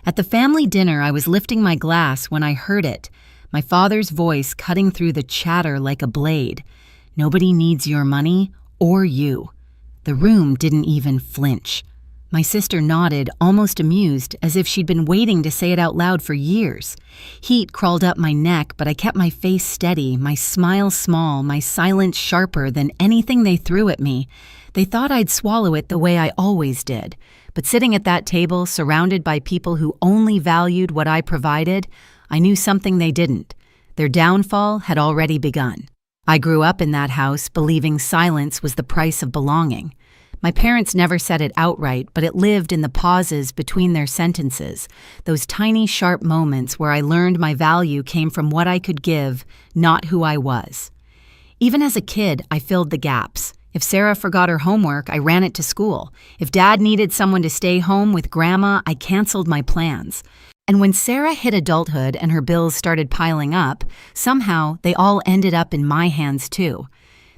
At the family dinner, I was lifting my glass when I heard it, my father's voice cutting through the chatter like a blade. Nobody needs your money or you. The room didn't even flinch. My sister nodded, almost amused, as if she'd been waiting to say it out loud for years. Heat crawled up my neck, but I kept my face steady, my smile small, my silence sharper than anything they threw at me. They thought I'd swallow it the way I always did. But sitting at that table, surrounded by people who only valued what I provided, I knew something they didn't. Their downfall had already begun. I grew up in that house believing silence was the price of belonging. My parents never said it outright, but it lived in the pauses between their sentences, those tiny, sharp moments where I learned my value came from what I could give, not who I was. Even as a kid, I filled the gaps. If Sarah forgot her homework, I ran it to school. If Dad needed someone to stay home with Grandma, I canceled my plans. And when Sarah hit adulthood and her bills started piling up, somehow they all ended up in my hands too.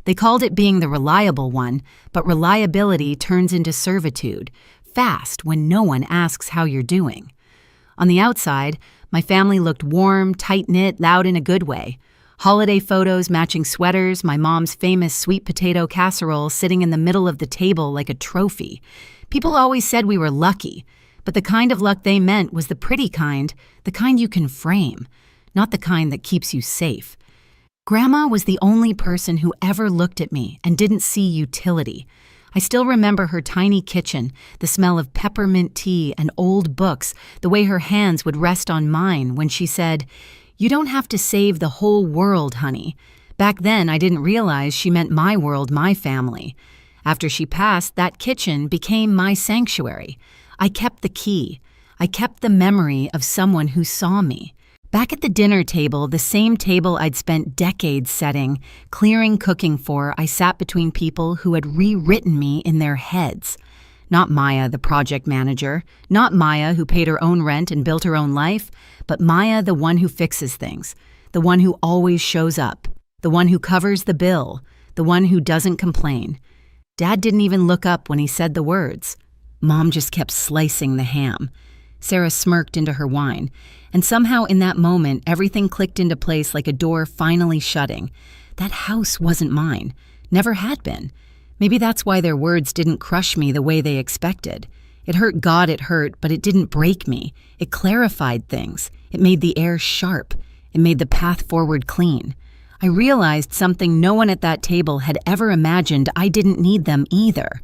They called it being the reliable one, but reliability turns into servitude, fast when no one asks how you're doing. On the outside, my family looked warm, tight-knit, loud in a good way. Holiday photos, matching sweaters, my mom's famous sweet potato casserole sitting in the middle of the table like a trophy. People always said we were lucky, but the kind of luck they meant was the pretty kind, the kind you can frame, not the kind that keeps you safe. Grandma was the only person who ever looked at me and didn't see utility. I still remember her tiny kitchen, the smell of peppermint tea and old books, the way her hands would rest on mine when she said, "You don't have to save the whole world, honey." Back then, I didn't realize she meant my world, my family. After she passed, that kitchen became my sanctuary. I kept the key. I kept the memory of someone who saw me. Back at the dinner table, the same table I'd spent decades setting, clearing cooking for, I sat between people who had rewritten me in their heads. Not Maya, the project manager, not Maya who paid her own rent and built her own life, but Maya, the one who fixes things, the one who always shows up, the one who covers the bill, the one who doesn't complain. Dad didn't even look up when he said the words. Mom just kept slicing the ham. Sarah smirked into her wine, and somehow in that moment, everything clicked into place like a door finally shutting. That house wasn't mine, never had been. Maybe that's why their words didn't crush me the way they expected. It hurt God, it hurt, but it didn't break me. It clarified things. It made the air sharp. It made the path forward clean. I realized something no one at that table had ever imagined. I didn't need them either.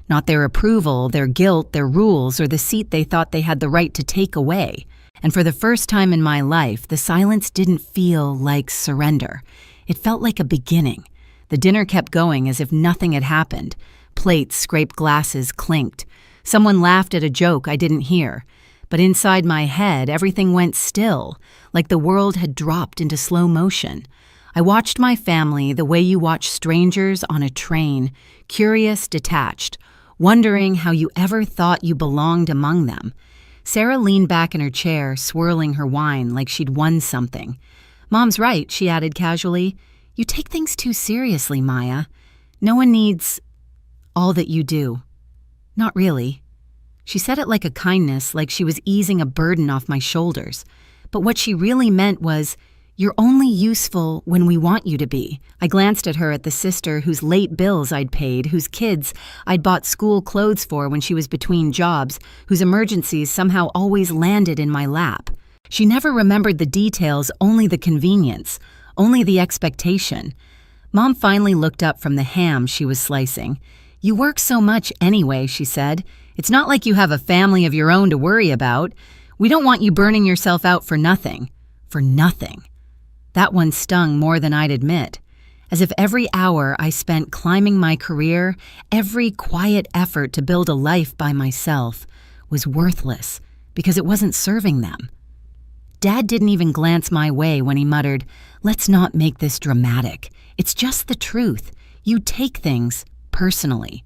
Not their approval, their guilt, their rules, or the seat they thought they had the right to take away. And for the first time in my life, the silence didn't feel like surrender. It felt like a beginning. The dinner kept going as if nothing had happened. Plates, scraped glasses, clinked. Someone laughed at a joke I didn't hear. But inside my head, everything went still, like the world had dropped into slow motion. I watched my family the way you watch strangers on a train, curious, detached, wondering how you ever thought you belonged among them. Sarah leaned back in her chair, swirling her wine like she'd won something. "Mom's right," she added casually. "You take things too seriously, Maya. No one needs all that you do." "Not really." She said it like a kindness, like she was easing a burden off my shoulders. But what she really meant was, "You're only useful when we want you to be." I glanced at her, at the sister whose late bills I'd paid, whose kids I'd bought school clothes for when she was between jobs, whose emergencies somehow always landed in my lap. She never remembered the details, only the convenience, only the expectation. Mom finally looked up from the ham she was slicing. "You work so much anyway," she said. "It's not like you have a family of your own to worry about. We don't want you burning yourself out for nothing." For nothing. That one stung more than I'd admit. As if every hour I spent climbing my career, every quiet effort to build a life by myself, was worthless because it wasn't serving them. Dad didn't even glance my way when he muttered, "Let's not make this dramatic. It's just the truth. You take things personally."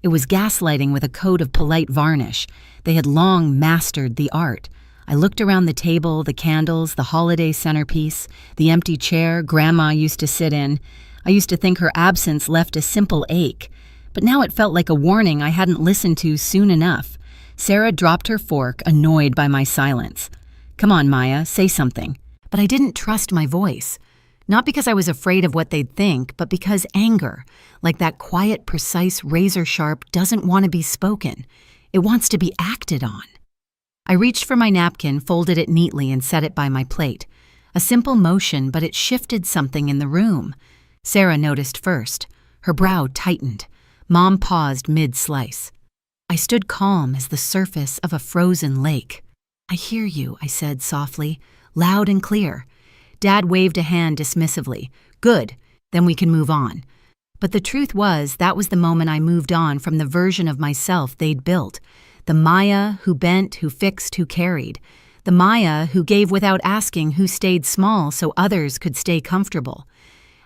It was gaslighting with a coat of polite varnish. They had long mastered the art. I looked around the table, the candles, the holiday centerpiece, the empty chair Grandma used to sit in. I used to think her absence left a simple ache, but now it felt like a warning I hadn't listened to soon enough. Sarah dropped her fork, annoyed by my silence. "Come on, Maya, say something." But I didn't trust my voice. Not because I was afraid of what they'd think, but because anger, like that quiet, precise razor sharp, doesn't want to be spoken. It wants to be acted on. I reached for my napkin, folded it neatly, and set it by my plate. A simple motion, but it shifted something in the room. Sarah noticed first. Her brow tightened. Mom paused mid-slice. I stood calm as the surface of a frozen lake. "I hear you," I said softly, loud and clear. Dad waved a hand dismissively. "Good, then we can move on." But the truth was, that was the moment I moved on from the version of myself they'd built. The Maya who bent, who fixed, who carried. The Maya who gave without asking, who stayed small so others could stay comfortable.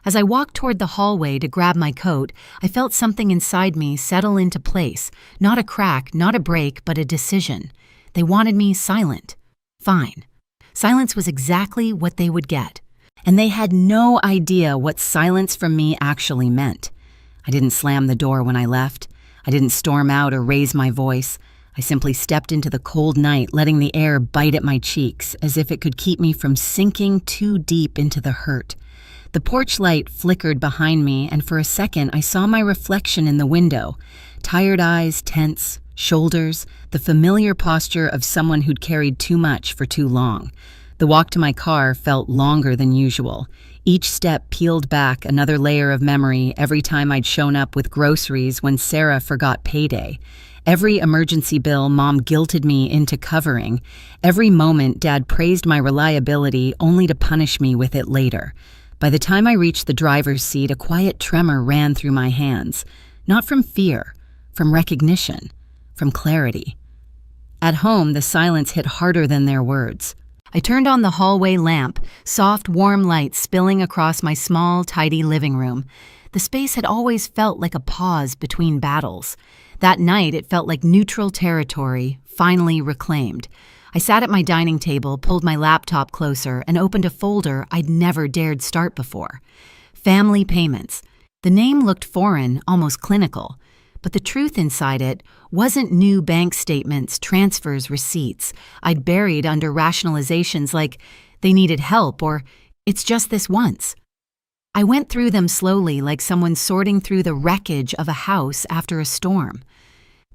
As I walked toward the hallway to grab my coat, I felt something inside me settle into place. Not a crack, not a break, but a decision. They wanted me silent. Fine. Silence was exactly what they would get. And they had no idea what silence from me actually meant. I didn't slam the door when I left. I didn't storm out or raise my voice. I simply stepped into the cold night, letting the air bite at my cheeks as if it could keep me from sinking too deep into the hurt. The porch light flickered behind me, and for a second I saw my reflection in the window. Tired eyes, tense, shoulders, the familiar posture of someone who'd carried too much for too long. The walk to my car felt longer than usual. Each step peeled back another layer of memory every time I'd shown up with groceries when Sarah forgot payday. Every emergency bill Mom guilted me into covering. Every moment Dad praised my reliability only to punish me with it later. By the time I reached the driver's seat, a quiet tremor ran through my hands. Not from fear, from recognition, from clarity. At home, the silence hit harder than their words. I turned on the hallway lamp, soft, warm light spilling across my small, tidy living room. The space had always felt like a pause between battles. That night, it felt like neutral territory, finally reclaimed. I sat at my dining table, pulled my laptop closer, and opened a folder I'd never dared start before. Family payments. The name looked foreign, almost clinical. But the truth inside it wasn't new bank statements, transfers, receipts I'd buried under rationalizations like they needed help or it's just this once. I went through them slowly like someone sorting through the wreckage of a house after a storm.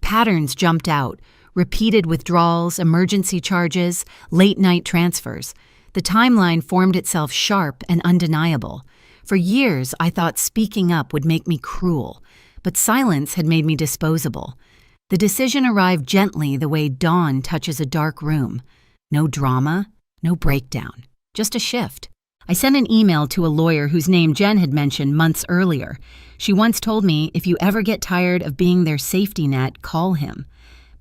Patterns jumped out, repeated withdrawals, emergency charges, late-night transfers. The timeline formed itself sharp and undeniable. For years, I thought speaking up would make me cruel. But silence had made me disposable. The decision arrived gently the way dawn touches a dark room. No drama, no breakdown, just a shift. I sent an email to a lawyer whose name Jen had mentioned months earlier. She once told me, if you ever get tired of being their safety net, call him.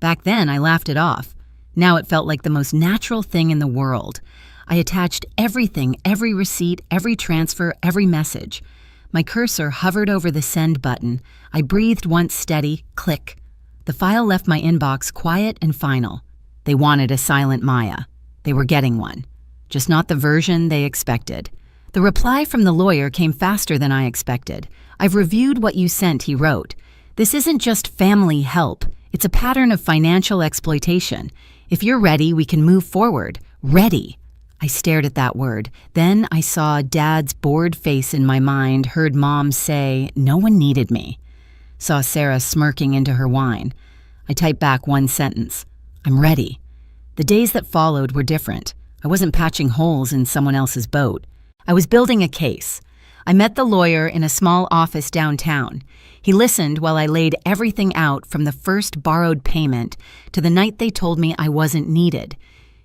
Back then, I laughed it off. Now it felt like the most natural thing in the world. I attached everything, every receipt, every transfer, every message. My cursor hovered over the send button. I breathed once steady, click. The file left my inbox quiet and final. They wanted a silent Maya. They were getting one. Just not the version they expected. The reply from the lawyer came faster than I expected. "I've reviewed what you sent," he wrote. "This isn't just family help. It's a pattern of financial exploitation. If you're ready, we can move forward. Ready." I stared at that word. Then I saw Dad's bored face in my mind, heard Mom say, "No one needed me." Saw Sarah smirking into her wine. I typed back one sentence. "I'm ready." The days that followed were different. I wasn't patching holes in someone else's boat. I was building a case. I met the lawyer in a small office downtown. He listened while I laid everything out from the first borrowed payment to the night they told me I wasn't needed.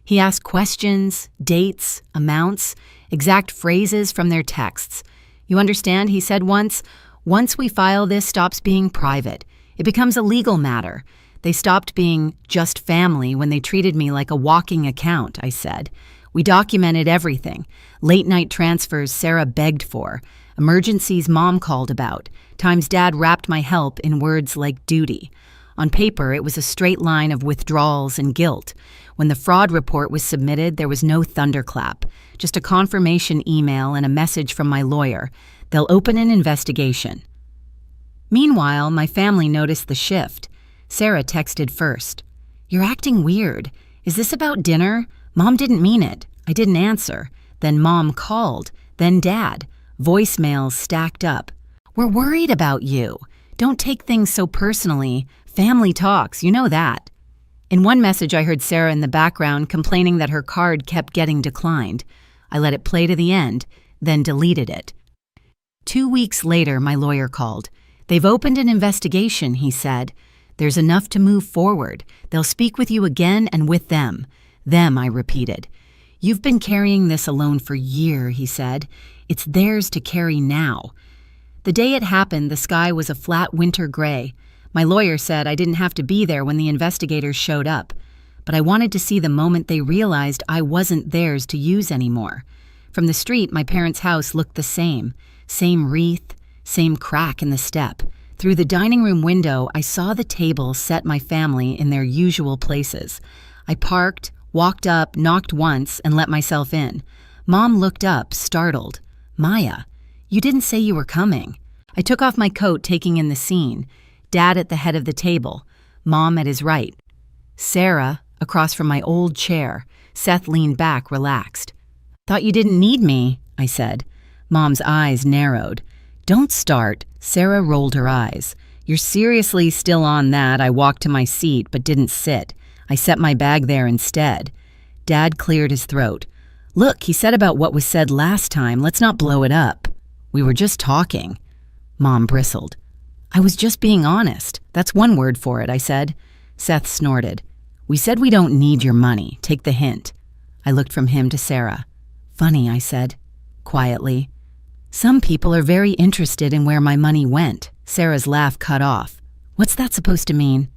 He asked questions, dates, amounts, exact phrases from their texts. "You understand," he said once we file this stops being private. It becomes a legal matter. They stopped being just family when they treated me like a walking account," I said. "We documented everything. Late-night transfers Sarah begged for. Emergencies Mom called about. Times Dad wrapped my help in words like duty. On paper, it was a straight line of withdrawals and guilt. When the fraud report was submitted, there was no thunderclap, just a confirmation email and a message from my lawyer. They'll open an investigation." Meanwhile, my family noticed the shift. Sarah texted first. "You're acting weird. Is this about dinner? Mom didn't mean it." I didn't answer. Then Mom called. Then Dad. Voicemails stacked up. "We're worried about you. Don't take things so personally. Family talks, you know that." In one message, I heard Sarah in the background complaining that her card kept getting declined. I let it play to the end, then deleted it. 2 weeks later, my lawyer called. "They've opened an investigation," he said. "There's enough to move forward. They'll speak with you again and with them." "Them," I repeated. "You've been carrying this alone for years," he said. "It's theirs to carry now." The day it happened, the sky was a flat winter gray. My lawyer said I didn't have to be there when the investigators showed up, but I wanted to see the moment they realized I wasn't theirs to use anymore. From the street, my parents' house looked the same wreath, same crack in the step. Through the dining room window, I saw the table set my family in their usual places. I parked, walked up, knocked once, and let myself in. Mom looked up, startled. "Maya, you didn't say you were coming." I took off my coat, taking in the scene. Dad at the head of the table, Mom at his right. Sarah across from my old chair. Seth leaned back, relaxed. "Thought you didn't need me," I said. Mom's eyes narrowed. "Don't start." Sarah rolled her eyes. "You're seriously still on that?" I walked to my seat but didn't sit. I set my bag there instead. Dad cleared his throat. "Look, he said about what was said last time. Let's not blow it up." "We were just talking." Mom bristled. "I was just being honest. That's one word for it," I said. Seth snorted. "We said we don't need your money. Take the hint." I looked from him to Sarah. "Funny," I said, quietly. "Some people are very interested in where my money went." Sarah's laugh cut off. "What's that supposed to mean?"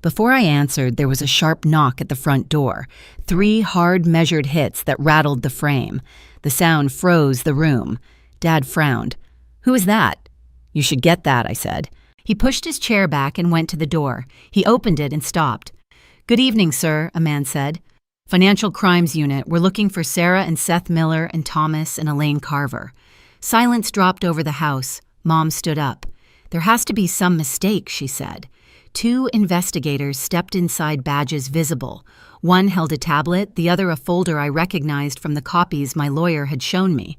Before I answered, there was a sharp knock at the front door. 3 hard, measured hits that rattled the frame. The sound froze the room. Dad frowned. "Who is that?" "You should get that," I said. He pushed his chair back and went to the door. He opened it and stopped. "Good evening, sir," a man said. "Financial Crimes Unit. We're looking for Sarah and Seth Miller and Thomas and Elaine Carver." Silence dropped over the house. Mom stood up. "There has to be some mistake," she said. 2 investigators stepped inside, badges visible. One held a tablet, the other a folder I recognized from the copies my lawyer had shown me.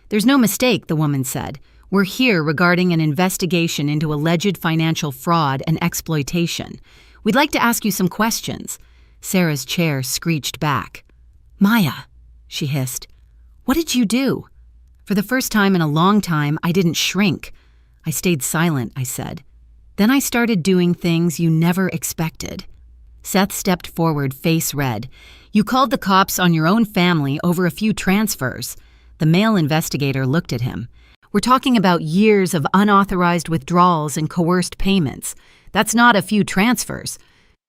"There's no mistake," the woman said. "We're here regarding an investigation into alleged financial fraud and exploitation. We'd like to ask you some questions." Sarah's chair screeched back. "Maya," she hissed, "what did you do?" For the first time in a long time, I didn't shrink. I stayed silent, I said. "Then I started doing things you never expected." Seth stepped forward, face red. "You called the cops on your own family over a few transfers." The male investigator looked at him. "We're talking about years of unauthorized withdrawals and coerced payments. That's not a few transfers."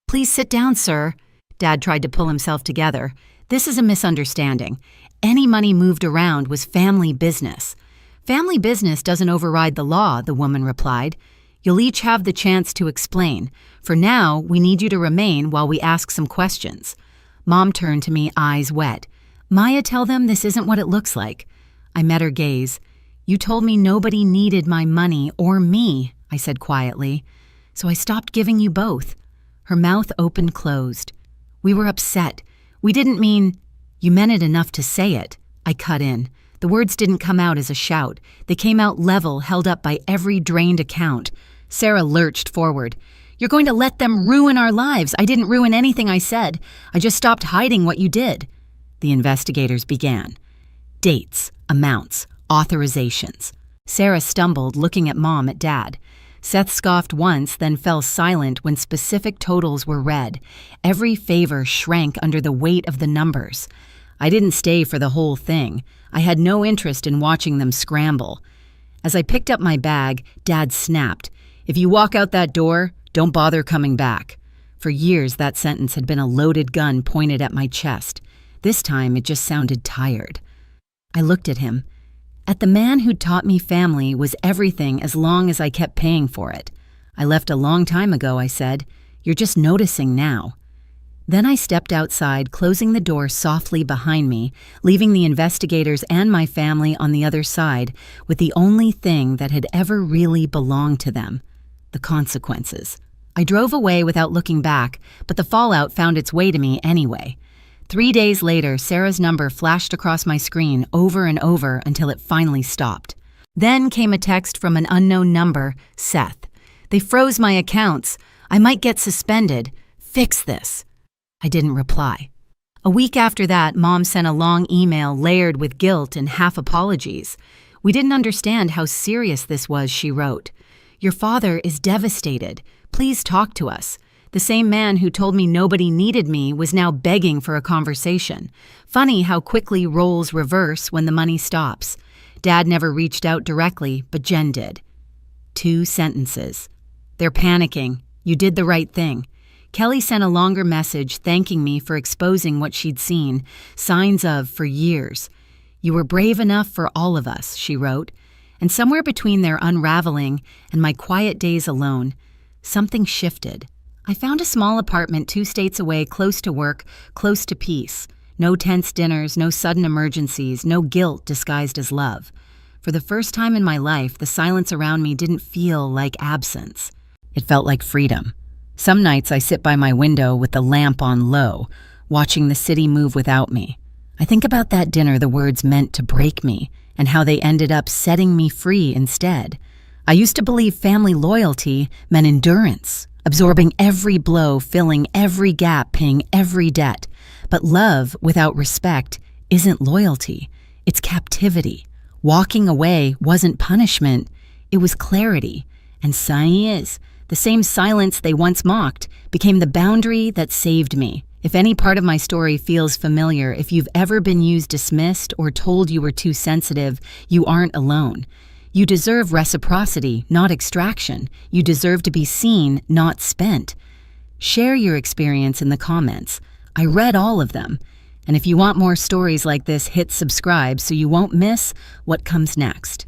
"Please sit down, sir." Dad tried to pull himself together. "This is a misunderstanding. Any money moved around was family business." "Family business doesn't override the law," the woman replied. "You'll each have the chance to explain. For now, we need you to remain while we ask some questions." Mom turned to me, eyes wet. "Maya, tell them this isn't what it looks like." I met her gaze. "You told me nobody needed my money or me," I said quietly. "So I stopped giving you both." Her mouth opened-closed. "We were upset. We didn't mean—" "You meant it enough to say it." I cut in. The words didn't come out as a shout. They came out level, held up by every drained account. Sarah lurched forward. "You're going to let them ruin our lives." "I didn't ruin anything I said. I just stopped hiding what you did." The investigators began. Dates, amounts, authorizations. Sarah stumbled, looking at Mom, at Dad. Seth scoffed once, then fell silent when specific totals were read. Every favor shrank under the weight of the numbers. I didn't stay for the whole thing. I had no interest in watching them scramble. As I picked up my bag, Dad snapped, "If you walk out that door, don't bother coming back." For years, that sentence had been a loaded gun pointed at my chest. This time, it just sounded tired. I looked at him. At the man who'd taught me family was everything as long as I kept paying for it. "I left a long time ago," I said. "You're just noticing now." Then I stepped outside, closing the door softly behind me, leaving the investigators and my family on the other side with the only thing that had ever really belonged to them: the consequences. I drove away without looking back, but the fallout found its way to me anyway. 3 days later, Sarah's number flashed across my screen over and over until it finally stopped. Then came a text from an unknown number, Seth. They froze my accounts. I might get suspended. Fix this. I didn't reply. A week after that, Mom sent a long email layered with guilt and half apologies. We didn't understand how serious this was, she wrote. Your father is devastated. Please talk to us. The same man who told me nobody needed me was now begging for a conversation. Funny how quickly roles reverse when the money stops. Dad never reached out directly, but Jen did. 2 sentences. They're panicking. You did the right thing. Kelly sent a longer message thanking me for exposing what she'd seen, signs of for years. You were brave enough for all of us, she wrote. And somewhere between their unraveling and my quiet days alone, something shifted. I found a small apartment 2 states away, close to work, close to peace. No tense dinners, no sudden emergencies, no guilt disguised as love. For the first time in my life, the silence around me didn't feel like absence. It felt like freedom. Some nights I sit by my window with the lamp on low, watching the city move without me. I think about that dinner the words meant to break me, and how they ended up setting me free instead. I used to believe family loyalty meant endurance, absorbing every blow, filling every gap, paying every debt. But love without respect isn't loyalty, it's captivity. Walking away wasn't punishment, it was clarity. And is. The same silence they once mocked became the boundary that saved me. If any part of my story feels familiar, if you've ever been dismissed or told you were too sensitive, you aren't alone. You deserve reciprocity, not extraction. You deserve to be seen, not spent. Share your experience in the comments. I read all of them. And if you want more stories like this, hit subscribe so you won't miss what comes next.